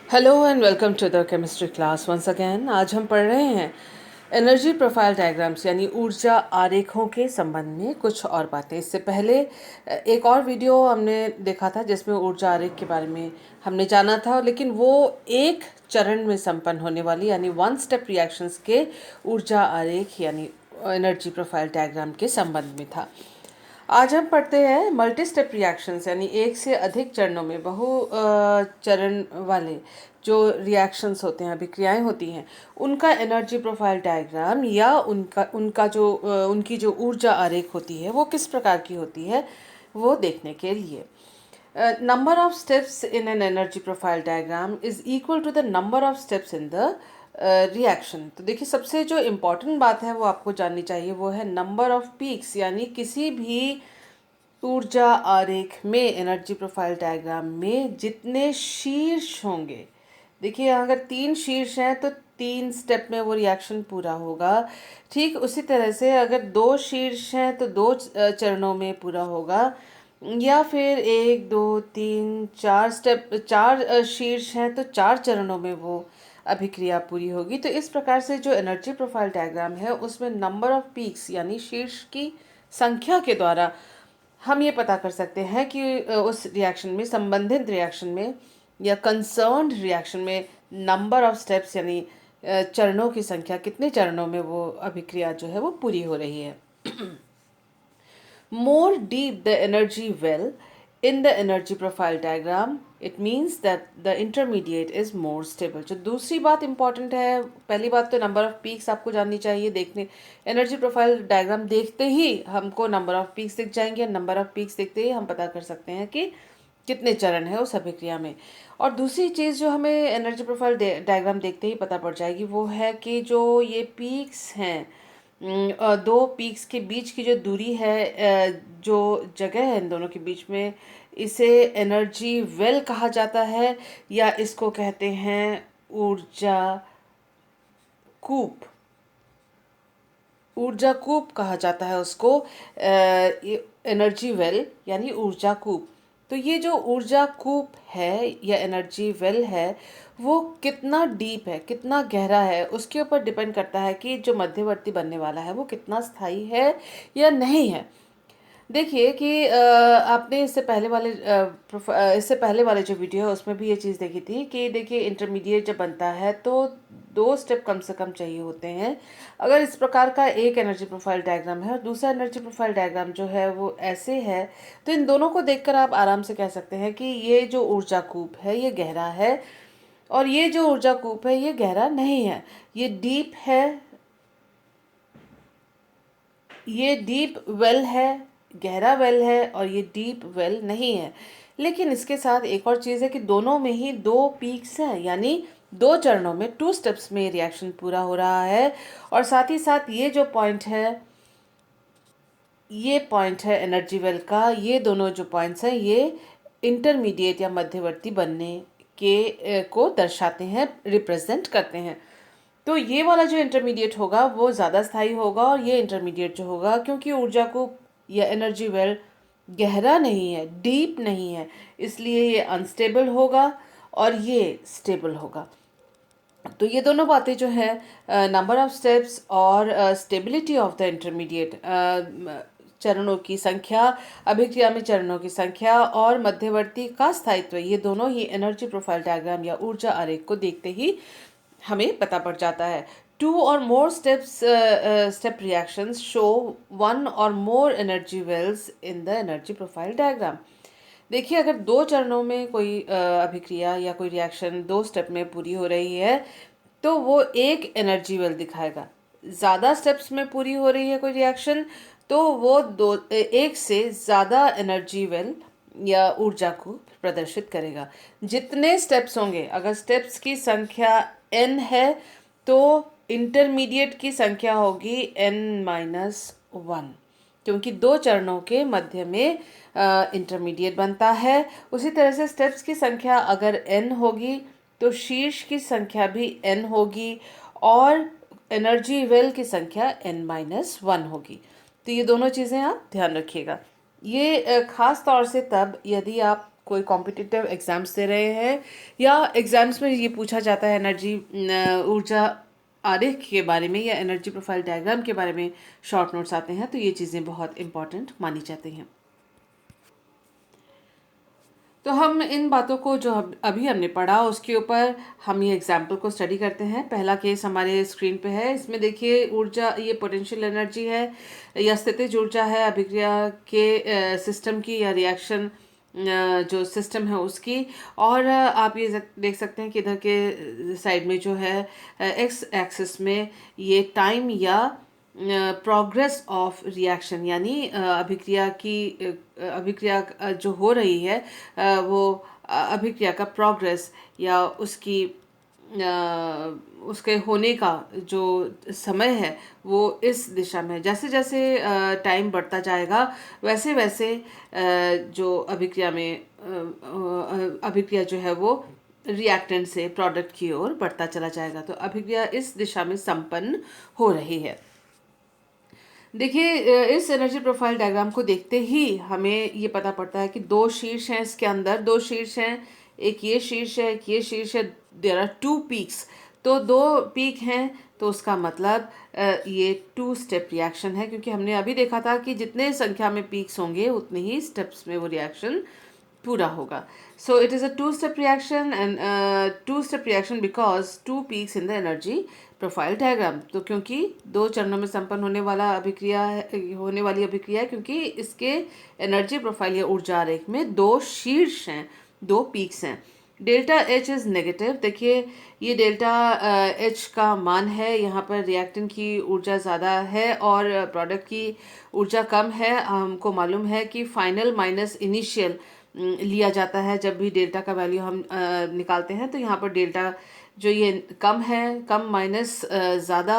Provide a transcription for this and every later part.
Hello and welcome to the chemistry class once again. आज हम पढ़ रहे हैं एनर्जी प्रोफाइल डायग्राम्स यानी ऊर्जा आरेखों के संबंध में कुछ और बातें। इससे पहले एक और वीडियो हमने देखा था जिसमें ऊर्जा आरेख के बारे में हमने जाना था, लेकिन वो एक चरण में संपन्न होने वाली यानी वन स्टेप रिएक्शंस के ऊर्जा आरेख यानी एनर्जी प्रोफाइल डायग्राम के संबंध में था। आज हम पढ़ते हैं मल्टी स्टेप रिएक्शंस यानी एक से अधिक चरणों में चरण वाले जो रिएक्शंस होते हैं, अभिक्रियाएं होती हैं, उनका एनर्जी प्रोफाइल डायग्राम या उनकी जो ऊर्जा आरेख होती है वो किस प्रकार की होती है वो देखने के लिए number of steps in an energy profile diagram is equal to the number of steps in the reaction. तो देखिए, सबसे जो इम्पोर्टेंट बात है वो आपको जाननी चाहिए, वो है नंबर ऑफ पीक्स यानी किसी भी ऊर्जा आरेख में एनर्जी प्रोफाइल डायग्राम में जितने शीर्ष होंगे। देखिए, अगर 3 शीर्ष हैं तो 3 स्टेप में वो रिएक्शन पूरा होगा। ठीक उसी तरह से अगर 2 शीर्ष हैं तो 2 चरणों में पूरा होगा, या फिर 1 2 3 4 स्टेप 4 शीर्ष हैं तो 4 चरणों में वो अभिक्रिया पूरी होगी। तो इस प्रकार से जो एनर्जी प्रोफाइल डायग्राम है उसमें नंबर ऑफ पीक्स यानी शीर्ष की संख्या के द्वारा हम ये पता कर सकते हैं कि उस रिएक्शन में, संबंधित रिएक्शन में या कंसर्न्ड रिएक्शन में नंबर ऑफ स्टेप्स यानी चरणों की संख्या, कितने चरणों में वो अभिक्रिया जो है वो पूरी हो रही है। More deep the energy well in the energy profile diagram, it means that the intermediate is more stable. जो दूसरी बात इंपॉर्टेंट है, पहली बात तो नंबर ऑफ पीक्स आपको जाननी चाहिए। देखने एनर्जी प्रोफाइल डायग्राम देखते ही हमको नंबर ऑफ पीक्स दिख जाएंगे, नंबर ऑफ पीक्स देखते ही हम पता कर सकते हैं कि कितने चरण है उस अभिक्रिया में। और दूसरी चीज़ जो हमें एनर्जी प्रोफाइल डायग्राम देखते ही पता पड़ जाएगी वो है कि जो ये पीक्स हैं, 2 पीक्स के बीच की जो दूरी है, जो जगह है इन दोनों के बीच में, इसे एनर्जी वेल कहा जाता है या इसको कहते हैं ऊर्जा कूप। ऊर्जा कूप कहा जाता है उसको, एनर्जी वेल यानी ऊर्जा कूप। तो ये जो ऊर्जा कूप है या एनर्जी वेल है वो कितना डीप है, कितना गहरा है, उसके ऊपर डिपेंड करता है कि जो मध्यवर्ती बनने वाला है वो कितना स्थायी है या नहीं है। देखिए कि आपने इससे पहले वाले जो वीडियो है उसमें भी ये चीज़ देखी थी कि देखिए, इंटरमीडिएट जब बनता है तो 2 स्टेप कम से कम चाहिए होते हैं। अगर इस प्रकार का एक एनर्जी प्रोफाइल डायग्राम है और दूसरा एनर्जी प्रोफाइल डायग्राम जो है वो ऐसे है, तो इन दोनों को देखकर आप आराम से कह सकते हैं कि ये जो ऊर्जा कूप है ये गहरा है और ये जो ऊर्जा कूप है ये गहरा नहीं है। ये डीप है, ये डीप वेल है, गहरा वेल है, और ये डीप वेल नहीं है। लेकिन इसके साथ एक और चीज़ है कि दोनों में ही 2 पीक्स हैं यानी 2 चरणों में, 2 स्टेप्स में रिएक्शन पूरा हो रहा है। और साथ ही साथ ये जो पॉइंट है, ये पॉइंट है एनर्जी वेल का, ये दोनों जो पॉइंट्स हैं ये इंटरमीडिएट या मध्यवर्ती बनने के को दर्शाते हैं, रिप्रेजेंट करते हैं। तो ये वाला जो इंटरमीडिएट होगा वो ज़्यादा स्थायी होगा और ये इंटरमीडिएट जो होगा, क्योंकि ऊर्जा को या एनर्जी वेल गहरा नहीं है, डीप नहीं है, इसलिए ये अनस्टेबल होगा और ये स्टेबल होगा। तो ये दोनों बातें जो है, नंबर ऑफ स्टेप्स और स्टेबिलिटी ऑफ द इंटरमीडिएट, चरणों की संख्या, अभिक्रिया में चरणों की संख्या और मध्यवर्ती का स्थायित्व, ये दोनों ही एनर्जी प्रोफाइल डायग्राम या ऊर्जा आरेख को देखते ही हमें पता पड़ जाता है। 2 or more step reactions show 1 or more energy wells in the energy profile diagram. देखिए, अगर 2 चरणों में कोई अभिक्रिया या कोई रिएक्शन 2 स्टेप में पूरी हो रही है तो वो एक एनर्जी वेल दिखाएगा। ज़्यादा स्टेप्स में पूरी हो रही है कोई रिएक्शन तो वो एक से ज़्यादा एनर्जी वेल या ऊर्जा को प्रदर्शित करेगा। जितने स्टेप्स होंगे, अगर स्टेप्स की संख्या n है तो इंटरमीडिएट की संख्या होगी n-1, क्योंकि 2 चरणों के मध्य में इंटरमीडिएट बनता है। उसी तरह से स्टेप्स की संख्या अगर n होगी तो शीर्ष की संख्या भी n होगी और एनर्जी वेल की संख्या n-1 होगी। तो ये दोनों चीज़ें आप ध्यान रखिएगा। ये खास तौर से तब यदि आप कोई कॉम्पिटिटिव एग्ज़ाम्स दे रहे हैं या एग्ज़ाम्स में ये पूछा जाता है एनर्जी ऊर्जा आरेख के बारे में या एनर्जी प्रोफाइल डायग्राम के बारे में शॉर्ट नोट्स आते हैं, तो ये चीज़ें बहुत इंपॉर्टेंट मानी जाती हैं। तो हम इन बातों को जो अभी हमने पढ़ा उसके ऊपर हम ये एग्जाम्पल को स्टडी करते हैं। पहला केस हमारे स्क्रीन पे है। इसमें देखिए ऊर्जा, ये पोटेंशियल एनर्जी है या स्थितिज ऊर्जा है अभिक्रिया के सिस्टम की या रिएक्शन जो सिस्टम है उसकी। और आप ये देख सकते हैं कि इधर के साइड में जो है एक्स एक्सिस में ये टाइम या प्रोग्रेस ऑफ रिएक्शन यानी अभिक्रिया जो हो रही है वो अभिक्रिया का प्रोग्रेस या उसके होने का जो समय है वो इस दिशा में, जैसे जैसे टाइम बढ़ता जाएगा वैसे वैसे जो अभिक्रिया जो है वो रिएक्टेंट से प्रोडक्ट की ओर बढ़ता चला जाएगा। तो अभिक्रिया इस दिशा में संपन्न हो रही है। देखिए इस एनर्जी प्रोफाइल डायग्राम को देखते ही हमें ये पता पड़ता है कि दो शीर्ष हैं, इसके अंदर दो शीर्ष हैं, एक ये शीर्ष है, एक ये शीर्ष है। देयर आर टू पीक्स, तो दो पीक हैं, तो उसका मतलब ये टू स्टेप रिएक्शन है, क्योंकि हमने अभी देखा था कि जितने संख्या में पीक्स होंगे उतने ही स्टेप्स में वो रिएक्शन पूरा होगा। So it is a two step reaction and two step reaction because two peaks in the energy profile diagram. तो क्योंकि दो चरणों में संपन्न होने वाली अभिक्रिया है, क्योंकि इसके एनर्जी प्रोफाइल या ऊर्जा आरेख में दो शीर्ष हैं, दो पीक्स हैं। Delta H is negative. देखिए ये डेल्टा एच का मान है, यहाँ पर रिएक्टेंट की ऊर्जा ज़्यादा है और प्रोडक्ट की ऊर्जा कम है। हमको मालूम है कि फाइनल माइनस इनिशियल लिया जाता है जब भी डेल्टा का वैल्यू हम निकालते हैं। तो यहाँ पर डेल्टा जो ये कम है, कम माइनस ज़्यादा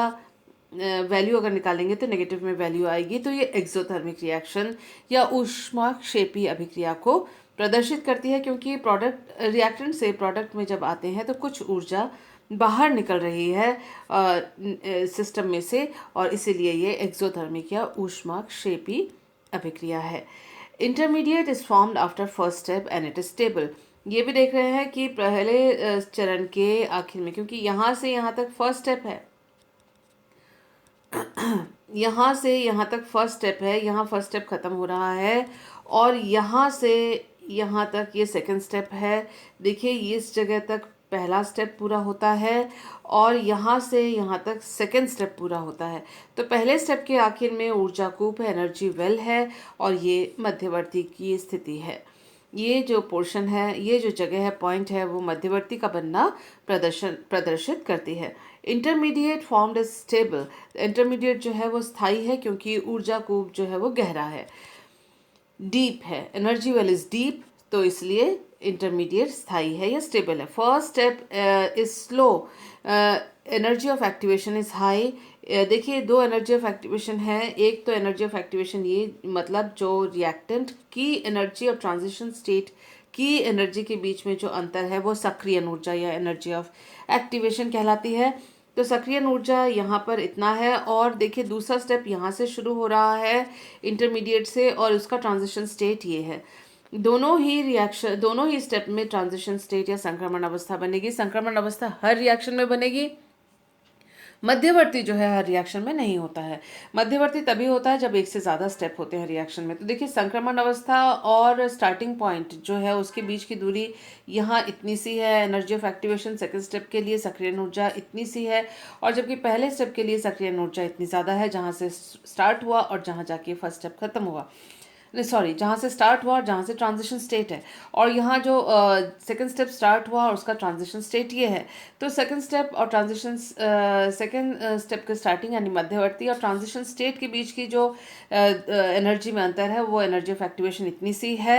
वैल्यू अगर निकालेंगे तो नेगेटिव में वैल्यू आएगी। तो ये एक्सोथर्मिक रिएक्शन या ऊष्माक्षेपी अभिक्रिया को प्रदर्शित करती है, क्योंकि प्रोडक्ट रिएक्टेंट से प्रोडक्ट में जब आते हैं तो कुछ ऊर्जा बाहर निकल रही है सिस्टम में से, और इसीलिए ये एक्सोथर्मिक या ऊष्माक्षेपी अभिक्रिया है। Intermediate is formed after first step and it is stable. ये भी देख रहे हैं कि पहले चरण के आखिर में, क्योंकि यहाँ से यहाँ तक फर्स्ट स्टेप है, यहाँ से यहाँ तक फर्स्ट स्टेप है, यहाँ फर्स्ट स्टेप खत्म हो रहा है और यहाँ से यहाँ तक ये सेकंड स्टेप है। देखिए इस जगह तक पहला स्टेप पूरा होता है और यहाँ से यहाँ तक सेकंड स्टेप पूरा होता है। तो पहले स्टेप के आखिर में ऊर्जा कूप है, एनर्जी वेल है, और ये मध्यवर्ती की स्थिति है। ये जो पोर्शन है, ये जो जगह है, पॉइंट है, वो मध्यवर्ती का बनना प्रदर्शित करती है। Intermediate formed is stable. Intermediate जो है वो स्थायी है, क्योंकि ऊर्जा कूप जो है वो गहरा है, डीप है। एनर्जी वेल इज डीप, तो इसलिए इंटरमीडिएट स्थायी है या स्टेबल है। First step is slow, energy of activation is high. देखिए दो एनर्जी ऑफ एक्टिवेशन है। एक तो एनर्जी ऑफ एक्टिवेशन, ये मतलब जो रिएक्टेंट की एनर्जी और ट्रांजिशन स्टेट की एनर्जी के बीच में जो अंतर है वो सक्रिय ऊर्जा या एनर्जी ऑफ एक्टिवेशन कहलाती है। तो सक्रिय ऊर्जा यहाँ पर इतना है, और देखिए दूसरा स्टेप यहाँ से शुरू हो रहा है इंटरमीडिएट से, और उसका ट्रांजिशन स्टेट ये है। दोनों ही स्टेप में ट्रांजिशन स्टेट या संक्रमण अवस्था बनेगी। संक्रमण अवस्था हर रिएक्शन में बनेगी, मध्यवर्ती जो है हर रिएक्शन में नहीं होता है। मध्यवर्ती तभी होता है जब एक से ज़्यादा स्टेप होते हैं रिएक्शन में। तो देखिए संक्रमण अवस्था और स्टार्टिंग पॉइंट जो है उसके बीच की दूरी यहाँ इतनी सी है। Energy of activation second step के लिए सक्रिय ऊर्जा इतनी सी है, और जबकि पहले स्टेप के लिए सक्रिय ऊर्जा इतनी ज़्यादा है, जहाँ से स्टार्ट हुआ और जहाँ जाके फर्स्ट स्टेप खत्म हुआ, जहाँ से स्टार्ट हुआ और जहाँ से ट्रांजिशन स्टेट है। और यहाँ जो सेकंड स्टेप स्टार्ट हुआ और उसका ट्रांजिशन स्टेट ये है। तो सेकंड स्टेप और ट्रांजिशन सेकंड स्टेप के स्टार्टिंग यानी मध्यवर्ती और ट्रांजिशन स्टेट के बीच की जो एनर्जी में अंतर है वो एनर्जी ऑफ एक्टिवेशन इतनी सी है।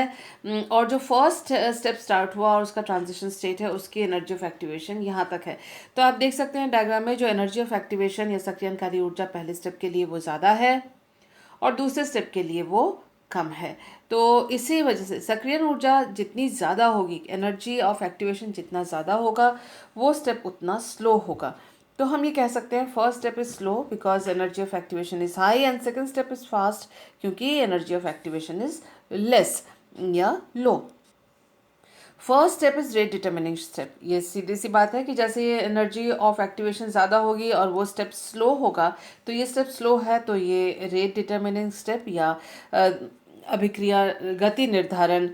और जो फर्स्ट स्टेप स्टार्ट हुआ और उसका ट्रांजिशन स्टेट है उसकी एनर्जी ऑफ एक्टिवेशन यहाँ तक है। तो आप देख सकते हैं डायग्राम में जो एनर्जी ऑफ एक्टिवेशन या सक्रियणकारी ऊर्जा पहले स्टेप के लिए वो ज़्यादा है और दूसरे स्टेप के लिए वो कम है। तो इसी वजह से सक्रिय ऊर्जा जितनी ज़्यादा होगी, एनर्जी ऑफ एक्टिवेशन जितना ज़्यादा होगा, वो स्टेप उतना स्लो होगा। तो हम ये कह सकते हैं first step is slow because energy of activation is high, and second step is fast क्योंकि energy of activation is less या low. First step is rate determining step. ये सीधी सी बात है कि जैसे ये एनर्जी ऑफ एक्टिवेशन ज़्यादा होगी और वो स्टेप स्लो होगा, तो ये स्टेप स्लो है तो ये रेट डिटर्मिनिंग स्टेप या अ, अभिक्रिया गति निर्धारण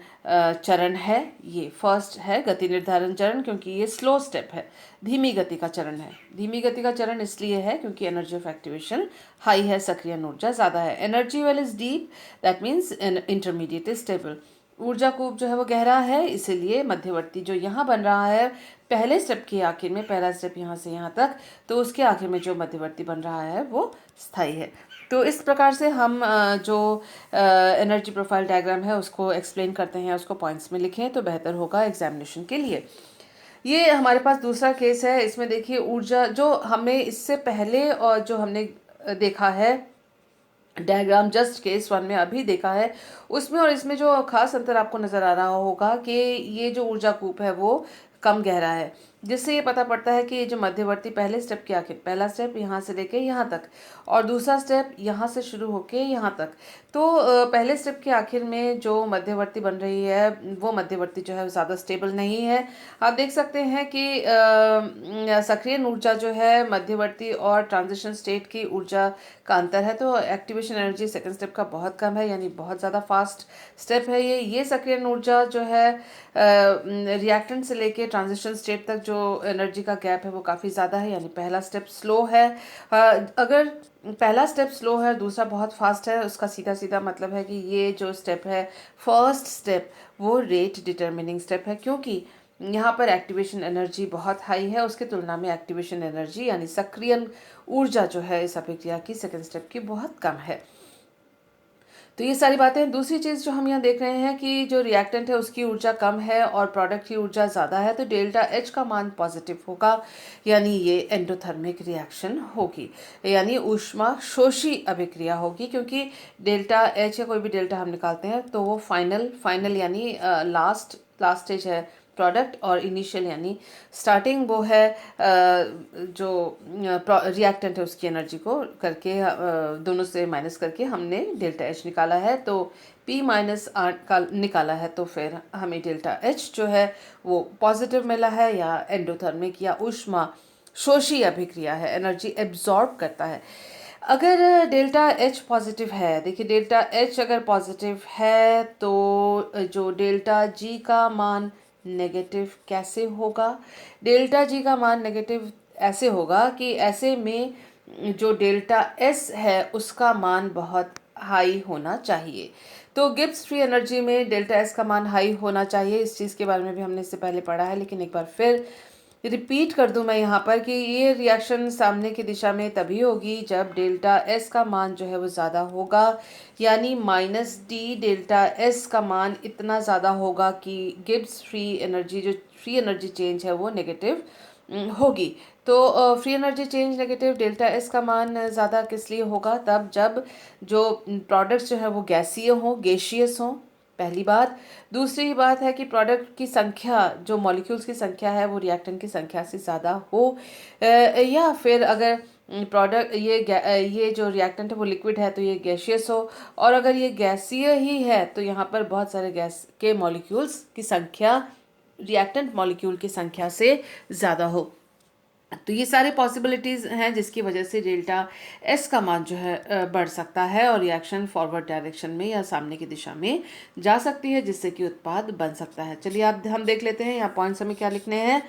चरण है। ये फर्स्ट है गति निर्धारण चरण, क्योंकि ये स्लो स्टेप है, धीमी गति का चरण है। धीमी गति का चरण इसलिए है क्योंकि एनर्जी ऑफ एक्टिवेशन हाई है, सक्रियण ऊर्जा ज़्यादा है। Energy well is deep, that means intermediate is stable. ऊर्जा कूप जो है वो गहरा है, इसीलिए मध्यवर्ती जो यहाँ बन रहा है पहले स्टेप के आखिर में, पहला स्टेप यहाँ से यहाँ तक, तो उसके आखिर में जो मध्यवर्ती बन रहा है वो स्थायी है। तो इस प्रकार से हम जो एनर्जी प्रोफाइल डायग्राम है उसको एक्सप्लेन करते हैं, उसको पॉइंट्स में लिखें तो बेहतर होगा एग्जामिनेशन के लिए। ये हमारे पास दूसरा केस है। इसमें देखिए ऊर्जा जो हमें इससे पहले और जो हमने देखा है डायग्राम जस्ट केस 1 में अभी देखा है, उसमें और इसमें जो खास अंतर आपको नज़र आ रहा होगा कि ये जो ऊर्जा कूप है वो कम गहरा है, जिससे ये पता पड़ता है कि ये जो मध्यवर्ती पहले स्टेप के आखिर, पहला स्टेप यहाँ से लेके यहाँ तक और दूसरा स्टेप यहाँ से शुरू होके यहाँ तक, तो पहले स्टेप के आखिर में जो मध्यवर्ती बन रही है वो मध्यवर्ती जो है ज़्यादा स्टेबल नहीं है। आप देख सकते हैं कि सक्रिय ऊर्जा जो है मध्यवर्ती और ट्रांजिशन स्टेट की ऊर्जा का अंतर है, तो एक्टिवेशन एनर्जी सेकंड स्टेप का बहुत कम है, यानी बहुत ज़्यादा फास्ट स्टेप है ये सक्रिय ऊर्जा जो है रिएक्टेंट से लेके ट्रांजिशन स्टेट तक जो एनर्जी का गैप है वो काफ़ी ज़्यादा है, यानी पहला स्टेप स्लो है। अगर पहला स्टेप स्लो है, दूसरा बहुत फास्ट है, उसका सीधा सीधा मतलब है कि ये जो स्टेप है फर्स्ट स्टेप वो रेट डिटर्मिनिंग स्टेप है, क्योंकि यहाँ पर एक्टिवेशन एनर्जी बहुत हाई है, उसकी तुलना में एक्टिवेशन एनर्जी यानी सक्रियण ऊर्जा जो है इस अभिक्रिया की सेकंड स्टेप की बहुत कम है। तो ये सारी बातें। दूसरी चीज़ जो हम यहाँ देख रहे हैं कि जो रिएक्टेंट है उसकी ऊर्जा कम है और प्रोडक्ट की ऊर्जा ज़्यादा है, तो डेल्टा एच का मान पॉजिटिव होगा, यानी ये एंडोथर्मिक रिएक्शन होगी, यानी ऊष्मा शोषी अभिक्रिया होगी, क्योंकि डेल्टा एच या कोई भी डेल्टा हम निकालते हैं तो वो फाइनल यानी लास्ट स्टेज है प्रोडक्ट, और इनिशियल यानी स्टार्टिंग वो है जो रिएक्टेंट है उसकी एनर्जी को करके दोनों से माइनस करके हमने डेल्टा एच निकाला है, तो P माइनस आर का निकाला है, तो फिर हमें डेल्टा एच जो है वो पॉजिटिव मिला है, या एंडोथर्मिक या ऊष्मा शोषी अभिक्रिया है, एनर्जी एब्जॉर्ब करता है। अगर डेल्टा एच पॉजिटिव है, देखिए डेल्टा एच अगर पॉजिटिव है तो जो डेल्टा जी का मान नेगेटिव कैसे होगा? डेल्टा जी का मान नेगेटिव ऐसे होगा कि ऐसे में जो डेल्टा एस है उसका मान बहुत हाई होना चाहिए। तो गिब्स फ्री एनर्जी में डेल्टा एस का मान हाई होना चाहिए, इस चीज़ के बारे में भी हमने इससे पहले पढ़ा है, लेकिन एक बार फिर रिपीट कर दूं मैं यहाँ पर कि ये रिएक्शन सामने की दिशा में तभी होगी जब डेल्टा एस का मान जो है वो ज़्यादा होगा, यानी माइनस डी डेल्टा एस का मान इतना ज़्यादा होगा कि गिब्स फ्री एनर्जी जो फ्री एनर्जी चेंज है वो नेगेटिव होगी। तो free energy change negative, delta S का मान ज़्यादा किस लिए होगा? तब जब जो प्रोडक्ट्स जो है वो गैसीय हों, गैसियस हों, पहली बात। दूसरी बात है कि प्रोडक्ट की संख्या, जो मॉलिक्यूल्स की संख्या है वो रिएक्टेंट की संख्या से ज़्यादा हो, या फिर अगर प्रोडक्ट ये जो रिएक्टेंट है वो लिक्विड है तो ये गैसियस हो, और अगर ये गैसीय ही है तो यहाँ पर बहुत सारे गैस के मॉलिक्यूल्स की संख्या रिएक्टेंट मॉलिक्यूल की संख्या से ज़्यादा हो। तो ये सारे पॉसिबिलिटीज़ हैं जिसकी वजह से डेल्टा एस का मान जो है बढ़ सकता है और रिएक्शन फॉरवर्ड डायरेक्शन में या सामने की दिशा में जा सकती है, जिससे कि उत्पाद बन सकता है। चलिए आप हम देख लेते हैं यहाँ पॉइंट्स हमें क्या लिखने हैं।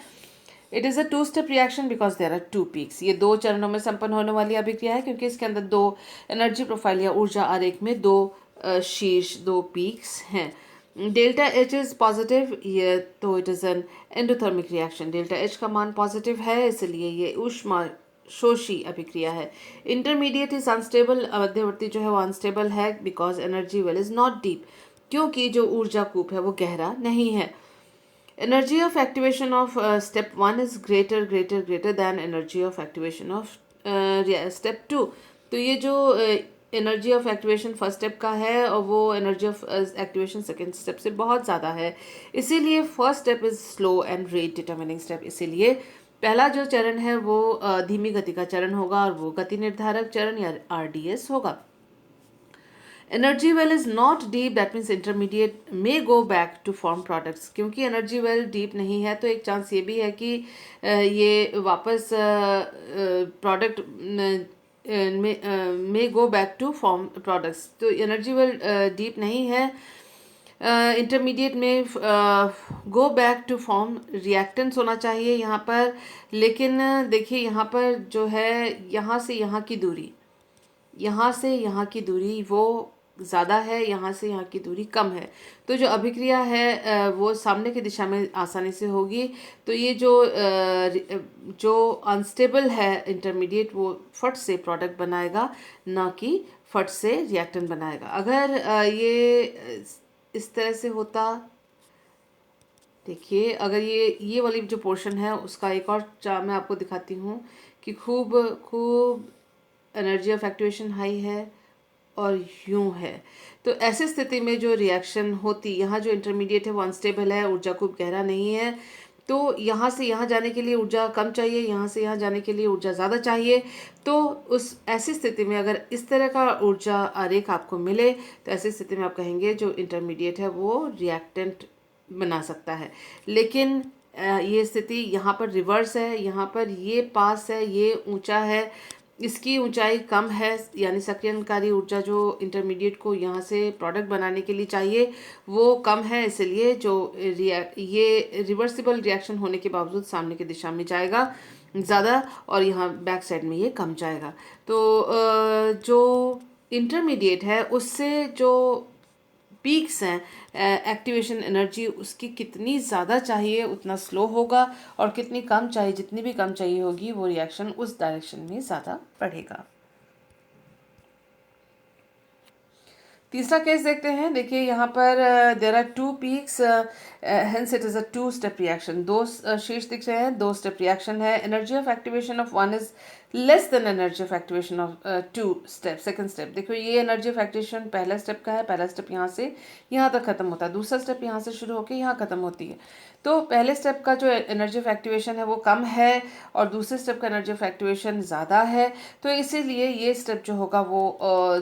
It is a two step reaction because there are two peaks. ये दो चरणों में संपन्न होने वाली अभिक्रिया है क्योंकि इसके अंदर दो एनर्जी प्रोफाइल या ऊर्जा आरेख में दो शीर्ष, दो पीक्स हैं। डेल्टा एच इज़ पॉजिटिव, ये तो it is an endothermic reaction. Delta H का मान पॉजिटिव है, इसलिए ये ऊष्मा शोषी अभिक्रिया है। इंटरमीडिएट इज अनस्टेबल, मध्यवर्ती जो है वो अनस्टेबल है because energy well is not deep, क्योंकि जो ऊर्जा कूप है वो गहरा नहीं है। Energy of activation of step 1 is greater than energy of activation of step 2। तो ये जो energy of activation first step का है और वो energy of activation second step से बहुत ज़्यादा है, इसीलिए first step is slow and rate determining step. इसीलिए पहला जो चरण है वो धीमी गति का चरण होगा और वो गति निर्धारक चरण या RDS होगा। Energy well is not deep, that means intermediate may go back to form products. क्योंकि एनर्जी वेल डीप नहीं है तो एक चांस ये भी है कि ये वापस product may go back to form products. तो एनर्जी वेल डीप नहीं है, इंटरमीडिएट में go back to form reactants होना चाहिए यहाँ पर। लेकिन देखिए यहाँ पर जो है यहाँ से यहाँ की दूरी, यहाँ से यहाँ की दूरी वो ज़्यादा है, यहाँ से यहाँ की दूरी कम है। तो जो अभिक्रिया है वो सामने की दिशा में आसानी से होगी। तो ये जो अनस्टेबल है इंटरमीडिएट वो फट से प्रोडक्ट बनाएगा, ना कि फट से रिएक्टेंट बनाएगा। अगर ये इस तरह से होता, देखिए अगर ये वाली जो पोर्शन है उसका एक और मैं आपको दिखाती हूँ कि खूब खूब एनर्जी ऑफ एक्टिवेशन हाई है और यूं है। तो ऐसी स्थिति में जो रिएक्शन होती, यहाँ जो इंटरमीडिएट है वो अनस्टेबल है, ऊर्जा खूब गहरा नहीं है। तो यहाँ से यहाँ जाने के लिए ऊर्जा कम चाहिए, यहाँ से यहाँ जाने के लिए ऊर्जा ज़्यादा चाहिए। तो उस ऐसी स्थिति में अगर इस तरह का ऊर्जा आरेख आपको मिले तो ऐसी स्थिति में आप कहेंगे जो इंटरमीडिएट है वो रिएक्टेंट बना सकता है। लेकिन ये स्थिति यहाँ पर रिवर्स है, यहाँ पर ये पास है, ये ऊंचा है, इसकी ऊंचाई कम है, यानी सक्रियणकारी ऊर्जा जो इंटरमीडिएट को यहाँ से प्रोडक्ट बनाने के लिए चाहिए वो कम है। इसलिए जो ये रिवर्सिबल रिएक्शन होने के बावजूद सामने की दिशा में जाएगा ज़्यादा और यहाँ बैक साइड में ये कम जाएगा। तो जो इंटरमीडिएट है उससे जो पीक्स हैं एक्टिवेशन एनर्जी उसकी कितनी ज़्यादा चाहिए उतना स्लो होगा, और कितनी कम चाहिए, जितनी भी कम चाहिए होगी वो रिएक्शन उस डायरेक्शन में ज़्यादा बढ़ेगा। तीसरा केस देखते हैं। देखिए यहाँ पर there are two peaks, hence it is a two step reaction. दो शीर्ष दिख रहे हैं, दो स्टेप रिएक्शन है। Energy of activation of one is less than energy of activation of two step, second step. देखो ये एनर्जी ऑफ एक्टिवेशन पहला स्टेप का है, पहला स्टेप यहाँ से यहाँ तक खत्म होता है, दूसरा स्टेप यहाँ से शुरू होकर यहाँ खत्म होती है। तो पहले स्टेप का जो एनर्जी ऑफ एक्टिवेशन है वो कम है और दूसरे स्टेप का एनर्जी ऑफ एक्टिवेशन ज़्यादा है। तो इसीलिए ये स्टेप जो होगा वो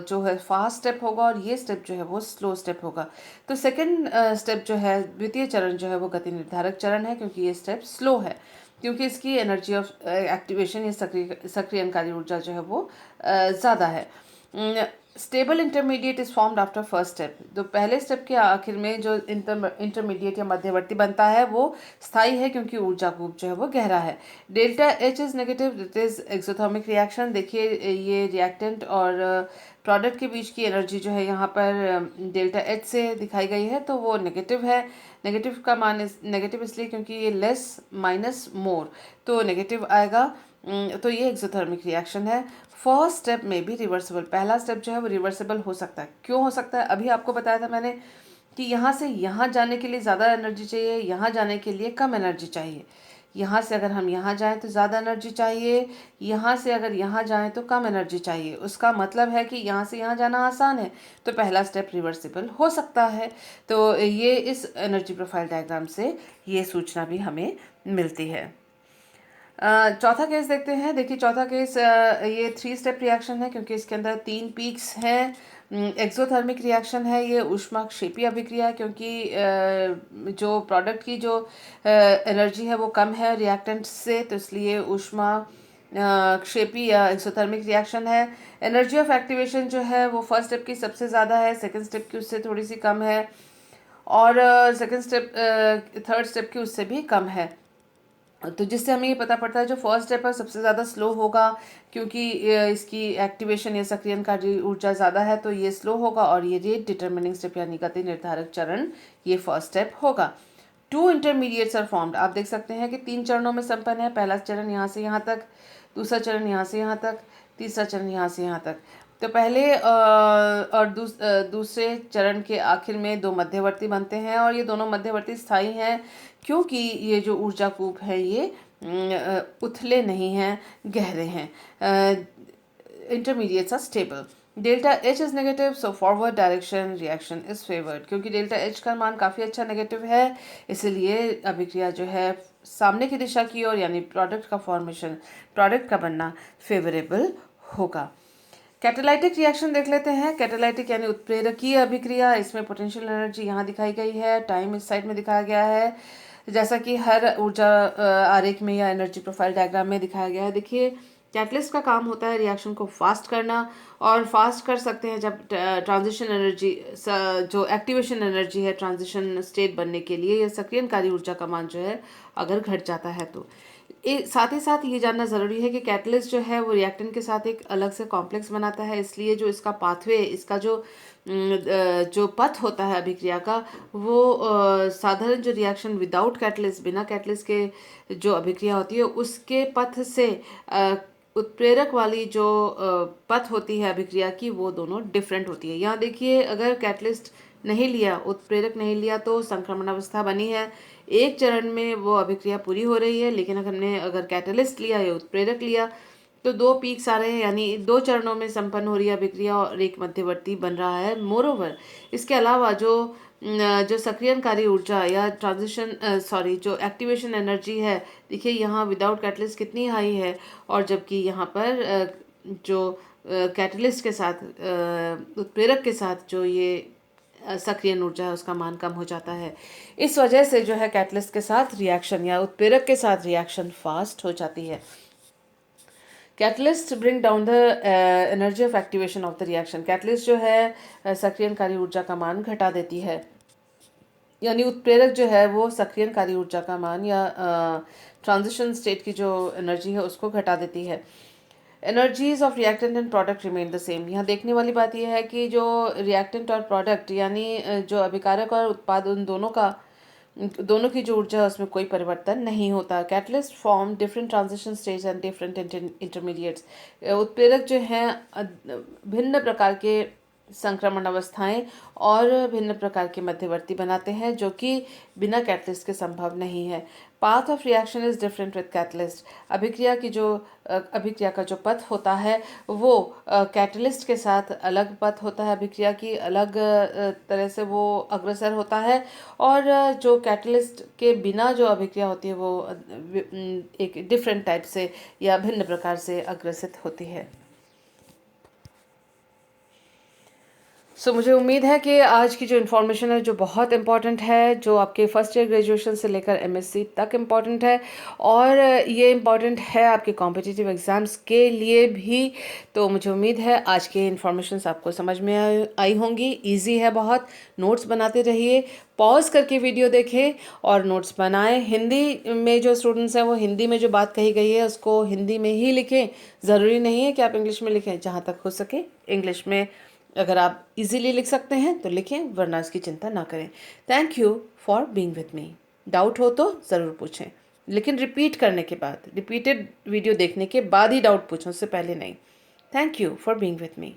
जो है फास्ट स्टेप होगा और ये स्टेप जो है वो स्लो स्टेप होगा। तो सेकंड स्टेप जो है, द्वितीय चरण जो है वो गति निर्धारक चरण है, क्योंकि ये स्टेप स्लो है, क्योंकि इसकी एनर्जी ऑफ एक्टिवेशन या सक्रियणकारी ऊर्जा जो है वो ज़्यादा है। Stable intermediate is formed after first step. तो पहले स्टेप के आखिर में जो इंटरमीडिएट या मध्यवर्ती बनता है वो स्थायी है, क्योंकि ऊर्जा कूप जो है वो गहरा है। Delta H is negative, it is exothermic reaction. देखिए ये रिएक्टेंट और प्रोडक्ट के बीच की एनर्जी जो है यहाँ पर डेल्टा एच से दिखाई गई है, तो वो नेगेटिव है। नेगेटिव का मान नेगेटिव इसलिए क्योंकि ये लेस माइनस मोर, तो नेगेटिव आएगा। तो ये एक्सोथर्मिक रिएक्शन है। फर्स्ट स्टेप में भी रिवर्सिबल, पहला स्टेप जो है वो रिवर्सिबल हो सकता है। क्यों हो सकता है? अभी आपको बताया था मैंने कि यहाँ से यहाँ जाने के लिए ज़्यादा एनर्जी चाहिए, यहाँ जाने के लिए कम एनर्जी चाहिए। यहाँ से अगर हम यहाँ जाएं तो ज़्यादा एनर्जी चाहिए, यहाँ से अगर यहाँ जाएं तो कम एनर्जी चाहिए। उसका मतलब है कि यहाँ से यहाँ जाना आसान है, तो पहला स्टेप रिवर्सिबल हो सकता है। तो ये इस एनर्जी प्रोफाइल डायग्राम से ये सूचना भी हमें मिलती है। चौथा केस देखते हैं। देखिए चौथा केस ये थ्री स्टेप रिएक्शन है, क्योंकि इसके अंदर तीन पीक्स हैं। एक्सोथर्मिक रिएक्शन है, ये ऊष्माक्षेपी अभिक्रिया है, क्योंकि जो प्रोडक्ट की जो एनर्जी है वो कम है रिएक्टेंट से, तो इसलिए ऊष्मा क्षेपी या एक्सोथर्मिक रिएक्शन है। एनर्जी ऑफ एक्टिवेशन जो है वो फर्स्ट स्टेप की सबसे ज़्यादा है, सेकेंड स्टेप की उससे थोड़ी सी कम है, और सेकेंड स्टेप थर्ड स्टेप की उससे भी कम है। तो जिससे हमें ये पता पड़ता है जो फर्स्ट स्टेप है सबसे ज़्यादा स्लो होगा, क्योंकि इसकी एक्टिवेशन या सक्रियणकारी ऊर्जा ज़्यादा है, तो ये स्लो होगा। और ये रेट डिटर्मिनिंग स्टेप यानी गति निर्धारक चरण ये फर्स्ट स्टेप होगा। Two intermediates are formed. आप देख सकते हैं कि 3 चरणों में संपन्न है। पहला चरण यहाँ से यहाँ तक, दूसरा चरण यहाँ से यहाँ तक, तीसरा चरण यहाँ से यहाँ तक। तो पहले और दूसरे चरण के आखिर में 2 मध्यवर्ती बनते हैं, और ये दोनों मध्यवर्ती स्थायी हैं, क्योंकि ये जो ऊर्जा कूप है ये उथले नहीं हैं, गहरे हैं। Intermediates are stable. Delta H is negative, so forward direction reaction is favoured. क्योंकि डेल्टा एच का मान काफ़ी अच्छा नेगेटिव है, इसलिए अभिक्रिया जो है सामने की दिशा की ओर, यानी प्रोडक्ट का फॉर्मेशन, प्रोडक्ट का बनना फेवरेबल होगा। कैटालाइटिक रिएक्शन देख लेते हैं। कैटालाइटिक यानी उत्प्रेरकीय अभिक्रिया, इसमें पोटेंशियल एनर्जी यहाँ दिखाई गई है, टाइम इस साइड में दिखाया गया है, जैसा कि हर ऊर्जा आरेख में या एनर्जी प्रोफाइल डायग्राम में दिखाया गया है। देखिए कैटलिस्ट का काम होता है रिएक्शन को फास्ट करना, और फास्ट कर सकते हैं जब ट्रांजिशन एनर्जी, जो एक्टिवेशन एनर्जी है ट्रांजिशन स्टेट बनने के लिए, या सक्रियणकारी ऊर्जा का मान जो है अगर घट जाता है तो। साथ ही साथ ये जानना ज़रूरी है कि कैटलिस्ट जो है वो रिएक्टेंट के साथ एक अलग से कॉम्प्लेक्स बनाता है, इसलिए जो इसका पाथवे, इसका जो पथ होता है अभिक्रिया का, वो साधारण जो रिएक्शन विदाउट कैटलिस्ट, बिना कैटलिस्ट के जो अभिक्रिया होती है उसके पथ से उत्प्रेरक वाली जो पथ होती है अभिक्रिया की, वो दोनों डिफरेंट होती है। यहाँ देखिए अगर कैटलिस्ट नहीं लिया, उत्प्रेरक नहीं लिया, तो संक्रमण अवस्था बनी है, एक चरण में वो अभिक्रिया पूरी हो रही है। लेकिन अगर कैटलिस्ट लिया या उत्प्रेरक लिया तो दो पीक्स आ रहे हैं, यानी दो चरणों में संपन्न हो रही है अभिक्रिया और एक मध्यवर्ती बन रहा है। मोरोवर इसके अलावा जो सक्रियणकारी ऊर्जा या जो एक्टिवेशन एनर्जी है, देखिए यहाँ विदाउट कैटलिस्ट कितनी हाई है, और जबकि यहाँ पर जो कैटलिस्ट के साथ, उत्प्रेरक के साथ जो ये सक्रिय ऊर्जा है उसका मान कम हो जाता है। इस वजह से जो है कैटलिस्ट के साथ रिएक्शन या उत्प्रेरक के साथ रिएक्शन फास्ट हो जाती है। Catalyst bring down the energy of activation of the reaction. Catalyst जो है सक्रियणकारी ऊर्जा का मान घटा देती है, यानी उत्प्रेरक जो है वो सक्रियणकारी ऊर्जा का मान या ट्रांजिशन स्टेट की जो एनर्जी है उसको घटा देती है। Energies of reactant and product remain the same. यहाँ देखने वाली बात यह है कि जो रिएक्टेंट और प्रोडक्ट यानी जो अभिकारक और उत्पाद, उन दोनों की जो ऊर्जा है उसमें कोई परिवर्तन नहीं होता। Catalyst form different transition stage and different intermediates. उत्प्रेरक जो हैं भिन्न प्रकार के संक्रमण अवस्थाएं और भिन्न प्रकार के मध्यवर्ती बनाते हैं, जो कि बिना कैटलिस्ट के संभव नहीं है। Path of reaction is different with catalyst. अभिक्रिया का जो पथ होता है वो कैटलिस्ट के साथ अलग पथ होता है, अभिक्रिया की अलग तरह से वो अग्रसर होता है, और जो कैटलिस्ट के बिना जो अभिक्रिया होती है वो एक डिफरेंट टाइप से या भिन्न प्रकार से अग्रसित होती है। मुझे उम्मीद है कि आज की जो इन्फॉर्मेशन है जो बहुत इम्पॉर्टेंट है, जो आपके फर्स्ट ईयर ग्रेजुएशन से लेकर एमएससी तक इम्पॉर्टेंट है, और ये इम्पॉर्टेंट है आपके कॉम्पिटिटिव एग्ज़ाम्स के लिए भी। तो मुझे उम्मीद है आज के इन्फॉर्मेशन आपको समझ में आई होंगी। ईजी है बहुत। नोट्स बनाते रहिए, पॉज करके वीडियो देखें और नोट्स बनाएं। हिंदी में जो स्टूडेंट्स हैं वो हिंदी में जो बात कही गई है उसको हिंदी में ही लिखें। ज़रूरी नहीं है कि आप इंग्लिश में लिखें, जहाँ तक हो सके इंग्लिश में अगर आप इजीली लिख सकते हैं तो लिखें, वरना इसकी चिंता ना करें। Thank you for being with me. Doubt हो तो ज़रूर पूछें, लेकिन रिपीट करने के बाद, रिपीटेड वीडियो देखने के बाद ही डाउट पूछें, उससे पहले नहीं। Thank you for being with me.